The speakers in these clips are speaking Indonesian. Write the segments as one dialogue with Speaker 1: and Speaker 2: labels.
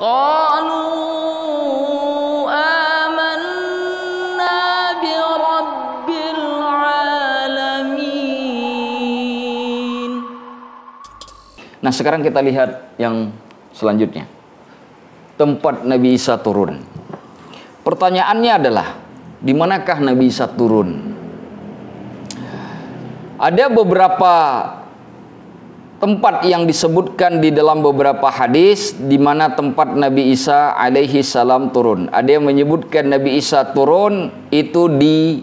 Speaker 1: qalu amanna bi rabbil alamin.
Speaker 2: Nah, sekarang kita lihat yang selanjutnya. Tempat Nabi Isa turun. Pertanyaannya adalah, di manakah Nabi Isa turun? Ada beberapa tempat yang disebutkan di dalam beberapa hadis di mana tempat Nabi Isa alaihi salam turun. Ada yang menyebutkan Nabi Isa turun itu di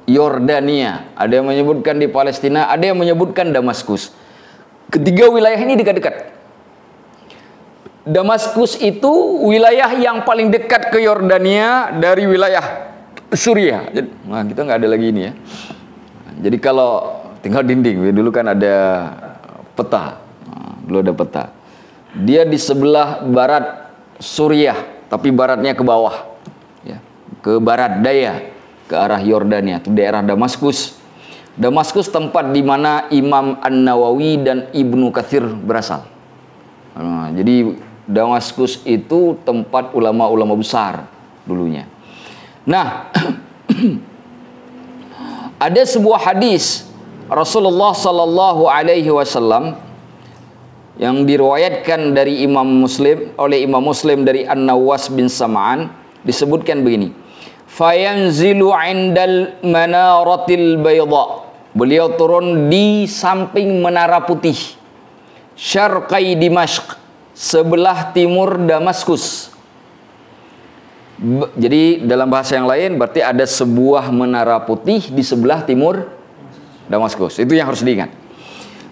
Speaker 2: Yordania, ada yang menyebutkan di Palestina, ada yang menyebutkan Damaskus. Ketiga wilayah ini dekat-dekat. Damaskus itu wilayah yang paling dekat ke Yordania dari wilayah Suriah. Nah, kita nggak ada lagi ini ya. Jadi kalau tinggal dinding, dulu kan ada peta. Nah, dulu ada peta. Dia di sebelah barat Suriah, tapi baratnya ke bawah, ya, ke barat daya, ke arah Yordania, itu daerah Damaskus. Damaskus tempat di mana Imam An-Nawawi dan Ibnu Katsir berasal. Nah, jadi Damaskus itu tempat ulama-ulama besar dulunya. Nah, ada sebuah hadis Rasulullah Sallallahu Alaihi Wasallam yang diriwayatkan dari Imam Muslim, oleh Imam Muslim dari An-Nawas bin Sam'an, disebutkan begini: fayanzilu indal manaratil bayda. Beliau turun di samping menara putih, syarqai Dimashq, sebelah timur Damaskus. Jadi dalam bahasa yang lain berarti ada sebuah menara putih di sebelah timur Damaskus. Itu yang harus diingat.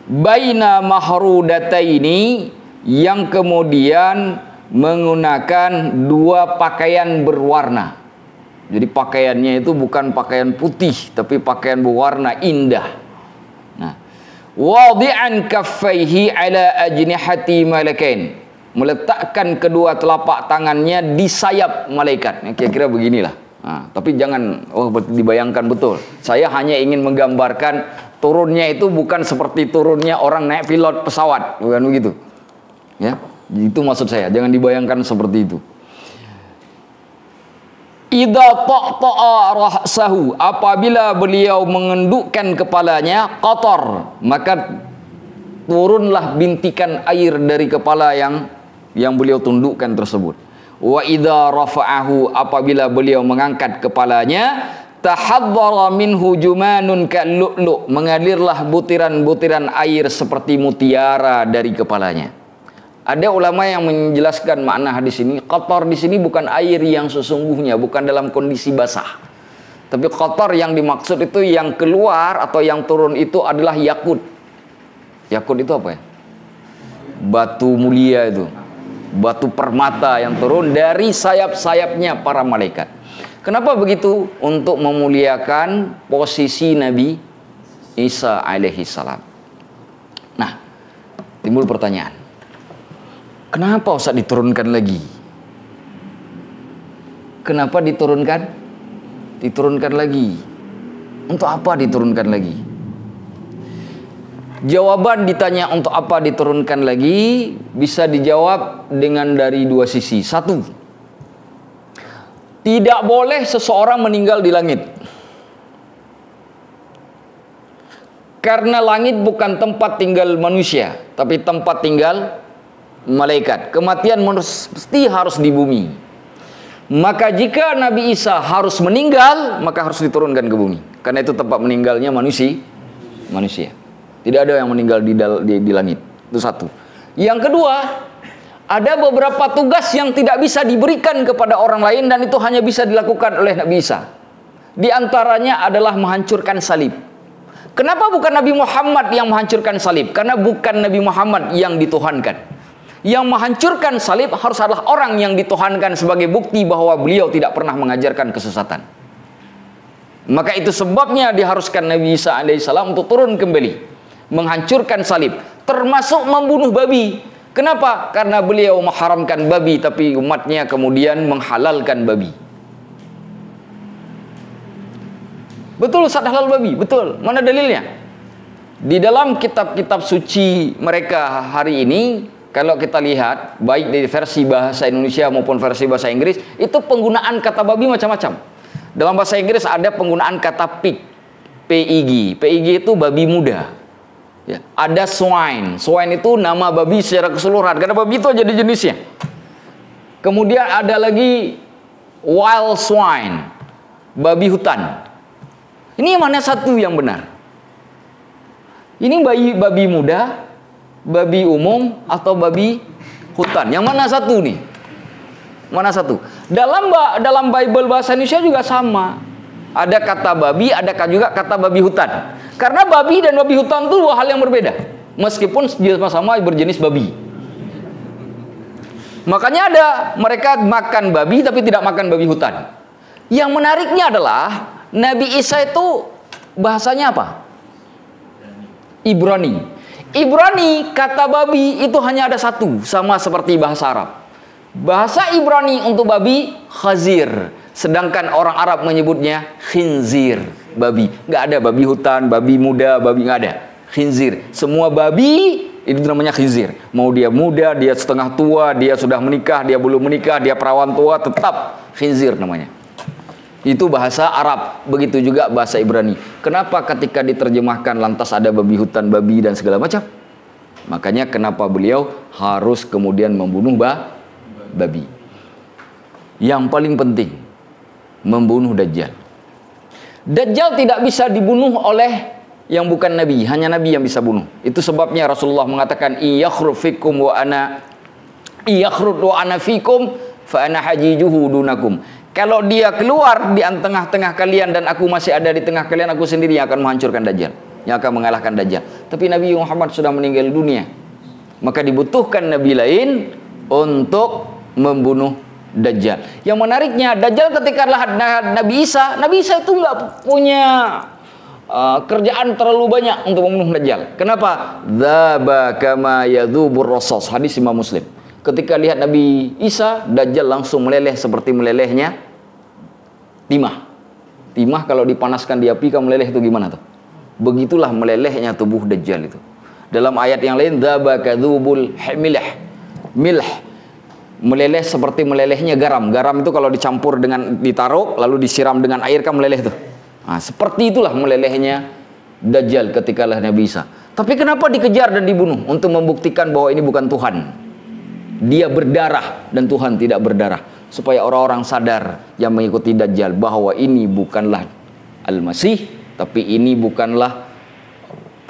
Speaker 2: Baina mahrudataini, yang kemudian menggunakan dua pakaian berwarna. Jadi pakaiannya itu bukan pakaian putih, tapi pakaian berwarna indah. Nah, wadi'an kaffaihi ala ajnihati malakain, meletakkan kedua telapak tangannya di sayap malaikat. Kira-kira beginilah. Nah, tapi jangan dibayangkan betul. Saya hanya ingin menggambarkan turunnya itu bukan seperti turunnya orang naik pilot pesawat, bukan begitu. Ya, itu maksud saya. Jangan dibayangkan seperti itu. Idza taqta'a ra'sahu, apabila beliau mengendukkan kepalanya, qatar, maka turunlah bintikan air dari kepala yang beliau tundukkan tersebut. Wa idza rafa'ahu, apabila beliau mengangkat kepalanya, tahaddara minhu jumanun ka'lu'lu', mengalirlah butiran-butiran air seperti mutiara dari kepalanya. Ada ulama yang menjelaskan makna hadis ini. Qatar di sini bukan air yang sesungguhnya, bukan dalam kondisi basah. Tapi qatar yang dimaksud itu yang keluar atau yang turun itu adalah yakut. Yakut itu apa ya? Batu mulia itu. Batu permata yang turun dari sayap-sayapnya para malaikat. Kenapa begitu? Untuk memuliakan posisi Nabi Isa alaihi salam. Nah, timbul pertanyaan. Kenapa Ustaz diturunkan lagi? Kenapa diturunkan? Diturunkan lagi. Untuk apa diturunkan lagi? Jawaban ditanya untuk apa diturunkan lagi bisa dijawab dengan dari dua sisi. Satu, tidak boleh seseorang meninggal di langit. Karena langit bukan tempat tinggal manusia, tapi tempat tinggal malaikat. Kematian mesti harus di bumi. Maka jika Nabi Isa harus meninggal, maka harus diturunkan ke bumi. Karena itu tempat meninggalnya manusia. Tidak ada yang meninggal di langit. Itu satu. Yang kedua, ada beberapa tugas yang tidak bisa diberikan kepada orang lain dan itu hanya bisa dilakukan oleh Nabi Isa. Di antaranya adalah menghancurkan salib. Kenapa bukan Nabi Muhammad yang menghancurkan salib? Karena bukan Nabi Muhammad yang dituhankan. Yang menghancurkan salib harus adalah orang yang dituhankan sebagai bukti bahwa beliau tidak pernah mengajarkan kesesatan. Maka itu sebabnya diharuskan Nabi Isa alaihissalam untuk turun kembali, menghancurkan salib, termasuk membunuh babi. Kenapa? Karena beliau mengharamkan babi, tapi umatnya kemudian menghalalkan babi. Betul Ustaz, halal babi? Betul. Mana dalilnya? Di dalam kitab-kitab suci mereka hari ini, kalau kita lihat baik dari versi bahasa Indonesia maupun versi bahasa Inggris, itu penggunaan kata babi macam-macam. Dalam bahasa Inggris ada penggunaan kata pig, PIG. PIG itu babi muda. Ya, ada swine. Swine itu nama babi secara keseluruhan, karena babi itu jadi jenisnya. Kemudian ada lagi wild swine, babi hutan. Ini mana satu yang benar? Ini babi muda, babi umum, atau babi hutan? Yang mana satu nih? Mana satu? Dalam Bible bahasa Indonesia juga sama. Ada kata babi, ada juga kata babi hutan. Karena babi dan babi hutan itu dua hal yang berbeda. Meskipun sama-sama berjenis babi. Makanya ada mereka makan babi tapi tidak makan babi hutan. Yang menariknya adalah Nabi Isa itu bahasanya apa? Ibrani. Ibrani kata babi itu hanya ada satu, sama seperti bahasa Arab. Bahasa Ibrani untuk babi khazir, sedangkan orang Arab menyebutnya khinzir, babi. Nggak ada babi hutan, babi muda, babi nggak ada. Khinzir. Semua babi itu namanya khinzir. Mau dia muda, dia setengah tua, dia sudah menikah, dia belum menikah, dia perawan tua, tetap khinzir namanya. Itu bahasa Arab, begitu juga bahasa Ibrani. Kenapa ketika diterjemahkan lantas ada babi hutan, babi dan segala macam? Makanya kenapa beliau harus kemudian membunuh babi. Yang paling penting, membunuh Dajjal. Dajjal tidak bisa dibunuh oleh yang bukan Nabi, hanya Nabi yang bisa bunuh. Itu sebabnya Rasulullah mengatakan, iyakhruj fikum wa ana fikum fa ana hajijuhu dunakum. Kalau dia keluar di tengah-tengah kalian dan aku masih ada di tengah kalian, aku sendiri yang akan menghancurkan Dajjal, yang akan mengalahkan Dajjal. Tapi Nabi Muhammad sudah meninggal dunia, maka dibutuhkan Nabi lain untuk membunuh Dajjal. Yang menariknya, Dajjal ketika Nabi Isa itu nggak punya kerjaan terlalu banyak untuk membunuh Dajjal. Kenapa? Dzaba kama yadzubur rasos, hadis Imam Muslim. Ketika lihat Nabi Isa, Dajjal langsung meleleh seperti melelehnya timah. Timah kalau dipanaskan di api kan meleleh itu gimana tuh? Begitulah melelehnya tubuh Dajjal itu. Dalam ayat yang lain, dzaba kadzubul milh, meleleh seperti melelehnya garam. Garam itu kalau dicampur dengan ditaruh lalu disiram dengan air kan meleleh tuh. Nah, seperti itulah melelehnya Dajjal ketika lah Nabi Isa. Tapi kenapa dikejar dan dibunuh? Untuk membuktikan bahwa ini bukan Tuhan. Dia berdarah dan Tuhan tidak berdarah. Supaya orang-orang sadar yang mengikuti Dajjal bahwa ini bukanlah Al-Masih, tapi ini bukanlah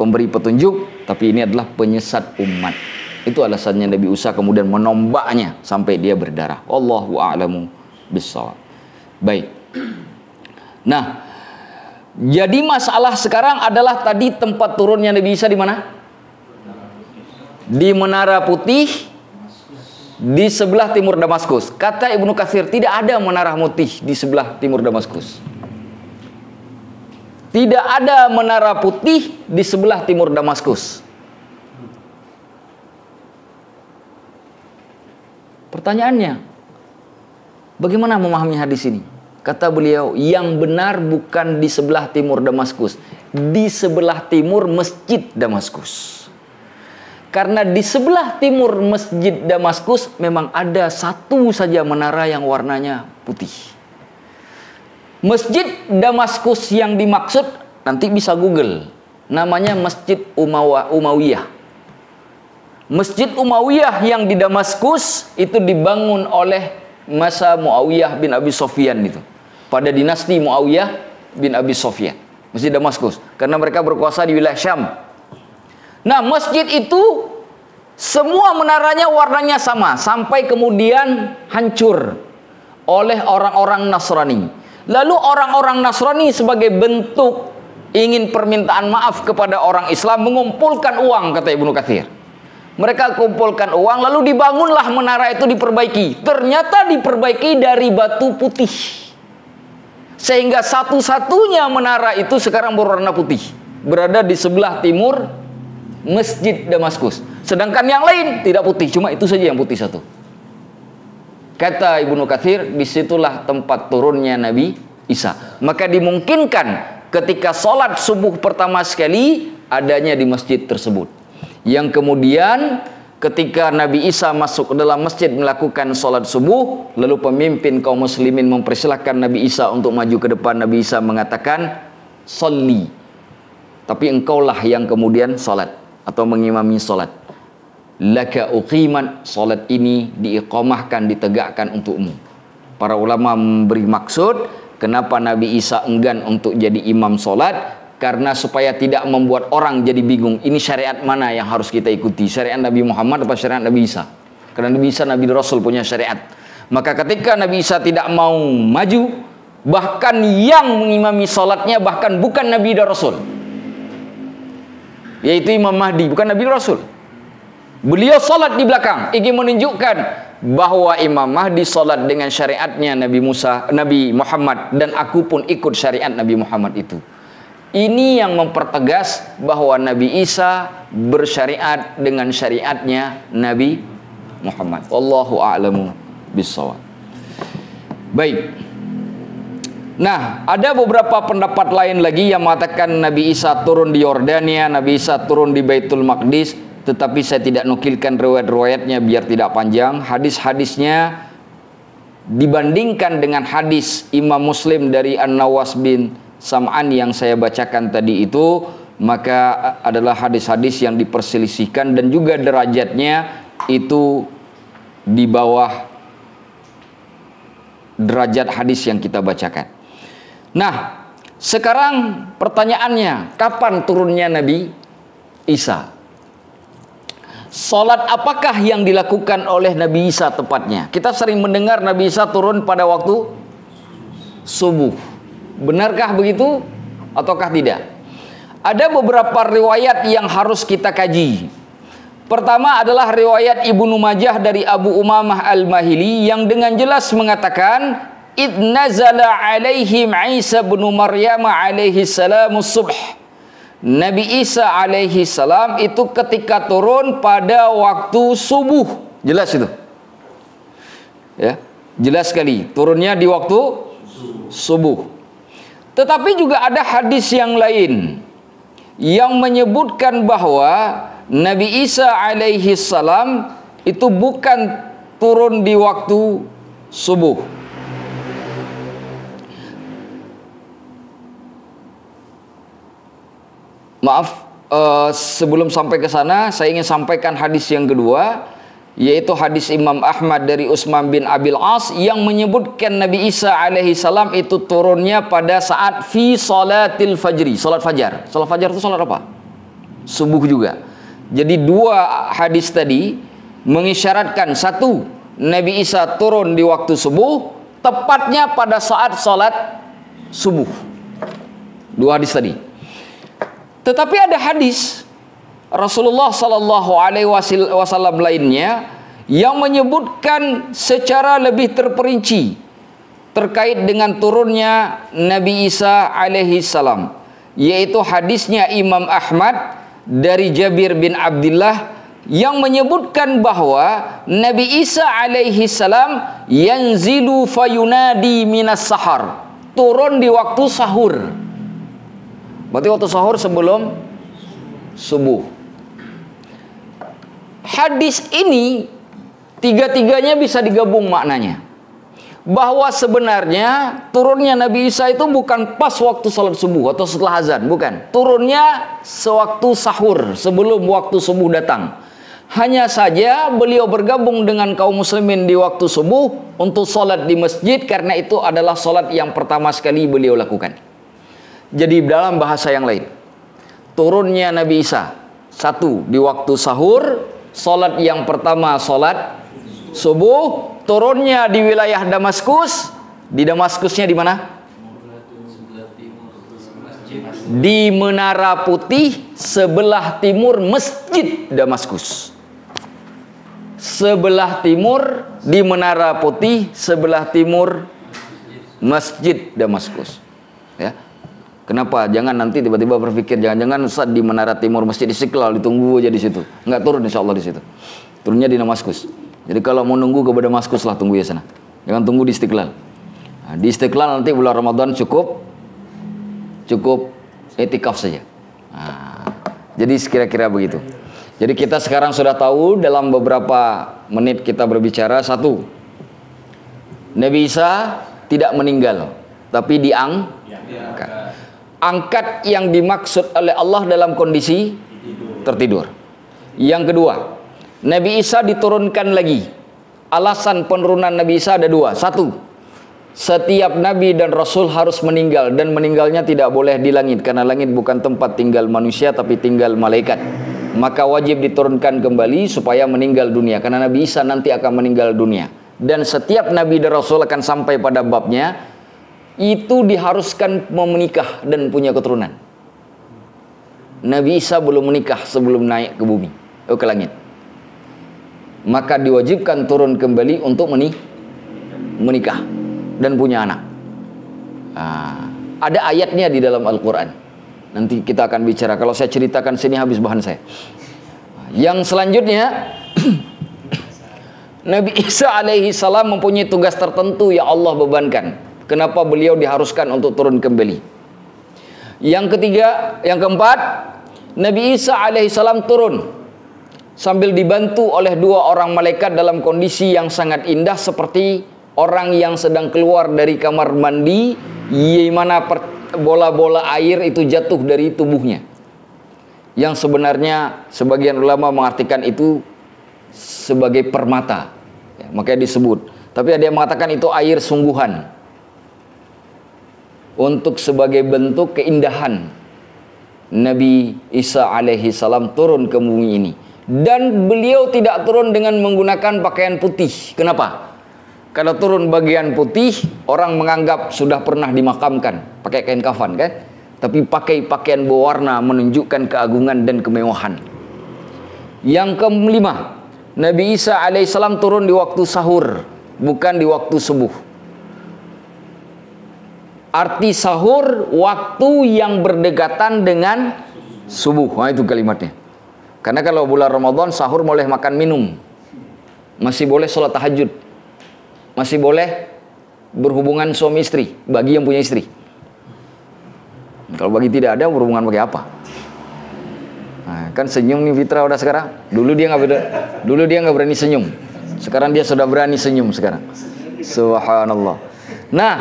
Speaker 2: pemberi petunjuk, tapi ini adalah penyesat umat. Itu alasannya Nabi Isa kemudian menombaknya sampai dia berdarah. Allahu a'lamu bissawab. Baik. Nah, jadi masalah sekarang adalah tadi tempat turunnya Nabi Isa di mana? Di Menara Putih, di sebelah timur Damaskus. Kata Ibnu Katsir, tidak ada menara putih di sebelah timur Damaskus. Tidak ada menara putih di sebelah timur Damaskus. Pertanyaannya, bagaimana memahami hadis ini? Kata beliau, yang benar bukan di sebelah timur Damaskus, di sebelah timur Masjid Damaskus. Karena di sebelah timur Masjid Damaskus memang ada satu saja menara yang warnanya putih. Masjid Damaskus yang dimaksud, nanti bisa Google, namanya Masjid Umayyah. Masjid Umayyah yang di Damaskus itu dibangun oleh masa Muawiyah bin Abi Sufyan itu. Pada dinasti Muawiyah bin Abi Sufyan. Masjid Damaskus. Karena mereka berkuasa di wilayah Syam. Nah, masjid itu semua menaranya warnanya sama. Sampai kemudian hancur oleh orang-orang Nasrani. Lalu orang-orang Nasrani sebagai bentuk ingin permintaan maaf kepada orang Islam mengumpulkan uang, kata Ibnu Katsir. Mereka kumpulkan uang lalu dibangunlah menara itu, diperbaiki. Ternyata diperbaiki dari batu putih. Sehingga satu-satunya menara itu sekarang berwarna putih. Berada di sebelah timur Masjid Damaskus. Sedangkan yang lain tidak putih, cuma itu saja yang putih satu. Kata Ibnu Katsir, disitulah tempat turunnya Nabi Isa. Maka dimungkinkan ketika sholat subuh pertama sekali adanya di masjid tersebut. Yang kemudian ketika Nabi Isa masuk ke dalam masjid melakukan sholat subuh, lalu pemimpin kaum muslimin mempersilahkan Nabi Isa untuk maju ke depan. Nabi Isa mengatakan, "Sholli." Tapi engkaulah yang kemudian sholat atau mengimami sholat. "Laka uqimat." Sholat ini diiqamahkan, ditegakkan untukmu. Para ulama memberi maksud kenapa Nabi Isa enggan untuk jadi imam sholat, karena supaya tidak membuat orang jadi bingung, ini syariat mana yang harus kita ikuti, syariat Nabi Muhammad atau syariat Nabi Isa. Karena Nabi Isa, Nabi Rasul, punya syariat. Maka ketika Nabi Isa tidak mau maju, bahkan yang mengimami sholatnya bahkan bukan Nabi dan Rasul, yaitu Imam Mahdi, bukan Nabi dan Rasul. Beliau sholat di belakang, ingin menunjukkan bahwa Imam Mahdi sholat dengan syariatnya Nabi Muhammad, dan aku pun ikut syariat Nabi Muhammad itu. Ini yang mempertegas bahwa Nabi Isa bersyariat dengan syariatnya Nabi Muhammad. Wallahu a'lamu bissawab. Baik. Nah, ada beberapa pendapat lain lagi yang mengatakan Nabi Isa turun di Yordania, Nabi Isa turun di Baitul Maqdis, tetapi saya tidak nukilkan riwayat-riwayatnya biar tidak panjang. Hadis-hadisnya dibandingkan dengan hadis Imam Muslim dari An-Nawas bin Sam'an yang saya bacakan tadi itu, maka adalah hadis-hadis yang diperselisihkan dan juga derajatnya itu di bawah derajat hadis yang kita bacakan. Nah, sekarang pertanyaannya, kapan turunnya Nabi Isa? Salat apakah yang dilakukan oleh Nabi Isa tepatnya? Kita sering mendengar Nabi Isa turun pada waktu subuh. Benarkah begitu ataukah tidak? Ada beberapa riwayat yang harus kita kaji. Pertama adalah riwayat Ibnu Majah dari Abu Umamah Al-Mahili yang dengan jelas mengatakan, "Id nazala alaihim Isa bin Maryam alaihi salam subh." Nabi Isa alaihi salam itu ketika turun pada waktu subuh. Jelas itu. Ya, jelas sekali turunnya di waktu subuh. Tetapi juga ada hadis yang lain yang menyebutkan bahwa Nabi Isa alaihi salam itu bukan turun di waktu subuh. Maaf, sebelum sampai ke sana saya ingin sampaikan hadis yang kedua, yaitu hadis Imam Ahmad dari Utsman bin Abil As yang menyebutkan Nabi Isa alaihi salam itu turunnya pada saat fi salatil fajri, salat fajar. Salat fajar itu salat apa? Subuh juga. Jadi dua hadis tadi mengisyaratkan, satu, Nabi Isa turun di waktu subuh, tepatnya pada saat salat subuh. Dua hadis tadi. Tetapi ada hadis Rasulullah Sallallahu Alaihi Wasallam lainnya yang menyebutkan secara lebih terperinci terkait dengan turunnya Nabi Isa alaihi salam, yaitu hadisnya Imam Ahmad dari Jabir bin Abdullah yang menyebutkan bahwa Nabi Isa alaihi salam yanzilu fayunadi minas sahar, turun di waktu sahur. Berarti waktu sahur sebelum subuh. Hadis ini tiga-tiganya bisa digabung maknanya, bahwa sebenarnya turunnya Nabi Isa itu bukan pas waktu salat subuh atau setelah azan, bukan. Turunnya sewaktu sahur, sebelum waktu subuh datang. Hanya saja beliau bergabung dengan kaum muslimin di waktu subuh untuk salat di masjid, karena itu adalah salat yang pertama sekali beliau lakukan. Jadi dalam bahasa yang lain, turunnya Nabi Isa, satu di waktu sahur, salat yang pertama salat subuh. Turunnya di wilayah Damaskus. Di Damaskusnya di mana? Di Menara Putih sebelah timur Masjid Damaskus. Sebelah timur di Menara Putih, sebelah timur Masjid Damaskus. Ya. Kenapa? Jangan nanti tiba-tiba berpikir jangan-jangan Ustaz di Menara Timur Masjid Istiqlal, ditunggu aja di situ. Enggak turun insyaallah di situ. Turunnya di Damaskus. Jadi kalau mau nunggu ke Damaskus lah, tunggu ya sana. Jangan tunggu di Istiqlal. Nah, di Istiqlal nanti bulan Ramadan cukup iktikaf saja. Nah, jadi kira-kira begitu. Jadi kita sekarang sudah tahu dalam beberapa menit kita berbicara. Satu, Nabi Isa tidak meninggal, tapi diangkat. Angkat yang dimaksud oleh Allah dalam kondisi tertidur. Yang kedua, Nabi Isa diturunkan lagi. Alasan penurunan Nabi Isa ada dua. Satu, setiap Nabi dan Rasul harus meninggal, dan meninggalnya tidak boleh di langit, karena langit bukan tempat tinggal manusia tapi tinggal malaikat. Maka wajib diturunkan kembali supaya meninggal dunia, karena Nabi Isa nanti akan meninggal dunia. Dan setiap Nabi dan Rasul akan sampai pada babnya, itu diharuskan menikah dan punya keturunan. Nabi Isa belum menikah sebelum naik ke bumi, ke langit. Maka diwajibkan turun kembali untuk menikah dan punya anak. Ada ayatnya di dalam Al-Quran. Nanti kita akan bicara. Kalau saya ceritakan sini habis bahan saya. Yang selanjutnya, Nabi Isa alaihi salam mempunyai tugas tertentu yang Allah bebankan. Kenapa beliau diharuskan untuk turun kembali? Yang ketiga, yang keempat, Nabi Isa alaihi salam turun sambil dibantu oleh dua orang malaikat dalam kondisi yang sangat indah, seperti orang yang sedang keluar dari kamar mandi, di mana bola-bola air itu jatuh dari tubuhnya. Yang sebenarnya sebagian ulama mengartikan itu sebagai permata, ya, makanya disebut. Tapi ada yang mengatakan itu air sungguhan, untuk sebagai bentuk keindahan Nabi Isa alaihi salam turun ke bumi ini. Dan beliau tidak turun dengan menggunakan pakaian putih. Kenapa? Kalau turun bagian putih, orang menganggap sudah pernah dimakamkan, pakai kain kafan kan? Tapi pakai pakaian berwarna menunjukkan keagungan dan kemewahan. Yang kelima, Nabi Isa alaihissalam turun di waktu sahur, bukan di waktu subuh. Arti sahur, waktu yang berdekatan dengan subuh. Nah, itu kalimatnya. Karena kalau bulan Ramadan sahur boleh makan minum, masih boleh sholat tahajud, masih boleh berhubungan suami istri bagi yang punya istri. Kalau bagi tidak ada, berhubungan bagi apa? Nah, kan senyum nih Fitra udah sekarang. Dulu dia nggak berani senyum. Sekarang dia sudah berani senyum sekarang. Subhanallah. Nah,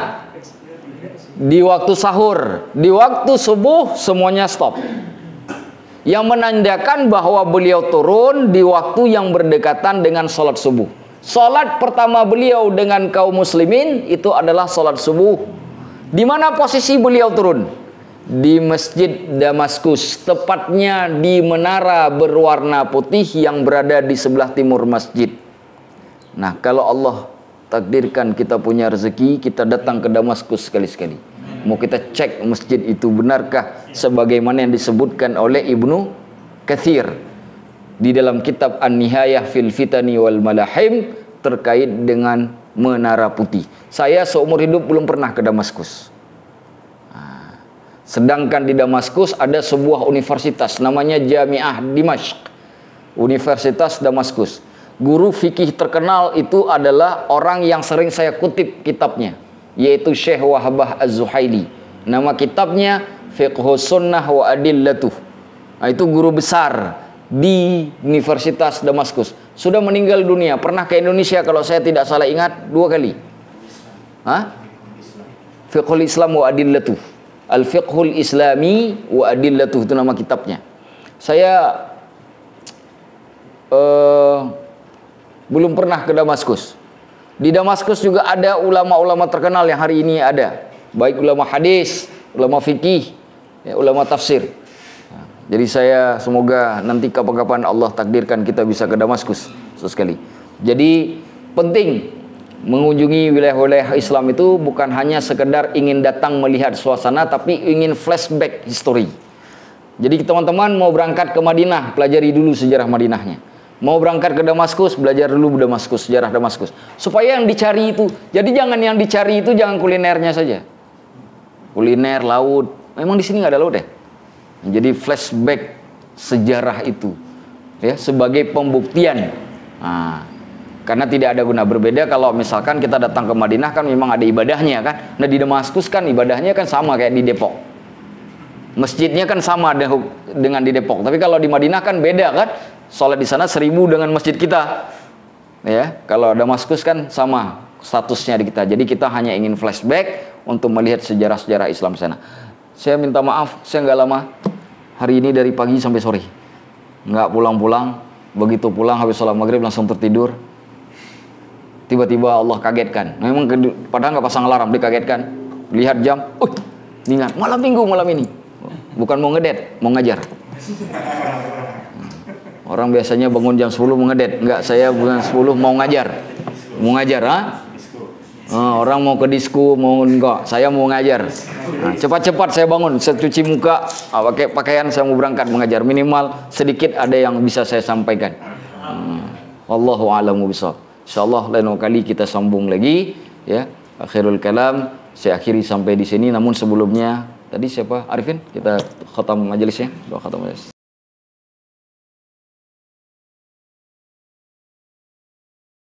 Speaker 2: di waktu sahur, di waktu subuh semuanya stop. Yang menandakan bahwa beliau turun di waktu yang berdekatan dengan sholat subuh. Sholat pertama beliau dengan kaum muslimin itu adalah sholat subuh. Di mana posisi beliau turun? Di Masjid Damaskus, tepatnya di menara berwarna putih yang berada di sebelah timur masjid. Nah, kalau Allah takdirkan kita punya rezeki, kita datang ke Damaskus sekali-sekali. Mau kita cek masjid itu benarkah sebagaimana yang disebutkan oleh Ibnu Katsir di dalam kitab An-Nihayah fil Fitani wal Malahim terkait dengan menara putih. Saya seumur hidup belum pernah ke Damaskus. Sedangkan di Damaskus ada sebuah universitas namanya Jami'ah Dimashq, Universitas Damaskus. Guru fikih terkenal itu adalah orang yang sering saya kutip kitabnya, yaitu Syekh Wahbah Az-Zuhaili. Nama kitabnya Fiqhus Sunnah wa Adillatuh. Nah, itu guru besar di Universitas Damaskus. Sudah meninggal dunia. Pernah ke Indonesia kalau saya tidak salah ingat 2 kali. Fiqhul Islam wa Adillatuh. Al-Fiqhul Islami wa Adillatuh, itu nama kitabnya. Saya belum pernah ke Damaskus. Di Damaskus juga ada ulama-ulama terkenal yang hari ini ada, baik ulama hadis, ulama fikih, ya, ulama tafsir. Jadi saya semoga nanti kapan-kapan Allah takdirkan kita bisa ke Damaskus sesekali. Jadi penting mengunjungi wilayah-wilayah Islam itu bukan hanya sekedar ingin datang melihat suasana, tapi ingin flashback history. Jadi teman-teman mau berangkat ke Madinah, pelajari dulu sejarah Madinahnya. Mau berangkat ke Damaskus, belajar dulu Damaskus, sejarah Damaskus. Supaya yang dicari itu, jadi jangan yang dicari itu jangan kulinernya saja. Kuliner, laut, memang di sini nggak ada laut ya. Jadi flashback sejarah itu, ya, sebagai pembuktian. Karena tidak ada guna. Berbeda kalau misalkan kita datang ke Madinah kan memang ada ibadahnya kan. Nah di Damaskus kan ibadahnya kan sama kayak di Depok. Masjidnya kan sama dengan di Depok. Tapi kalau di Madinah kan beda kan. sholat di sana 1000 dengan masjid kita. Ya, kalau Damaskus kan sama statusnya di kita. Jadi kita hanya ingin flashback untuk melihat sejarah-sejarah Islam sana. Saya minta maaf, saya nggak lama. Hari ini dari pagi sampai sore. Nggak pulang-pulang. Begitu pulang habis sholat maghrib langsung tertidur. Tiba-tiba Allah kagetkan. Memang padahal nggak pasang alarm, dikagetkan. Lihat jam, ingat malam minggu malam ini. Bukan mau ngedet, mau ngajar. Orang biasanya bangun jam 10 mau ngedet. Enggak, saya bukan 10 mau ngajar. Mau ngajar, ha? Orang mau ke disko, mau enggak. Saya mau ngajar. Nah, cepat-cepat saya bangun, saya cuci muka, pakai pakaian, saya mau berangkat mengajar. Minimal sedikit ada yang bisa saya sampaikan. Wallahu a'lamu bishawab. Insyaallah lain kali kita sambung lagi, ya. Akhirul kalam saya akhiri sampai di sini. Namun sebelumnya tadi siapa? Arifin, kita khatam majelisnya. Doa khatam majelis.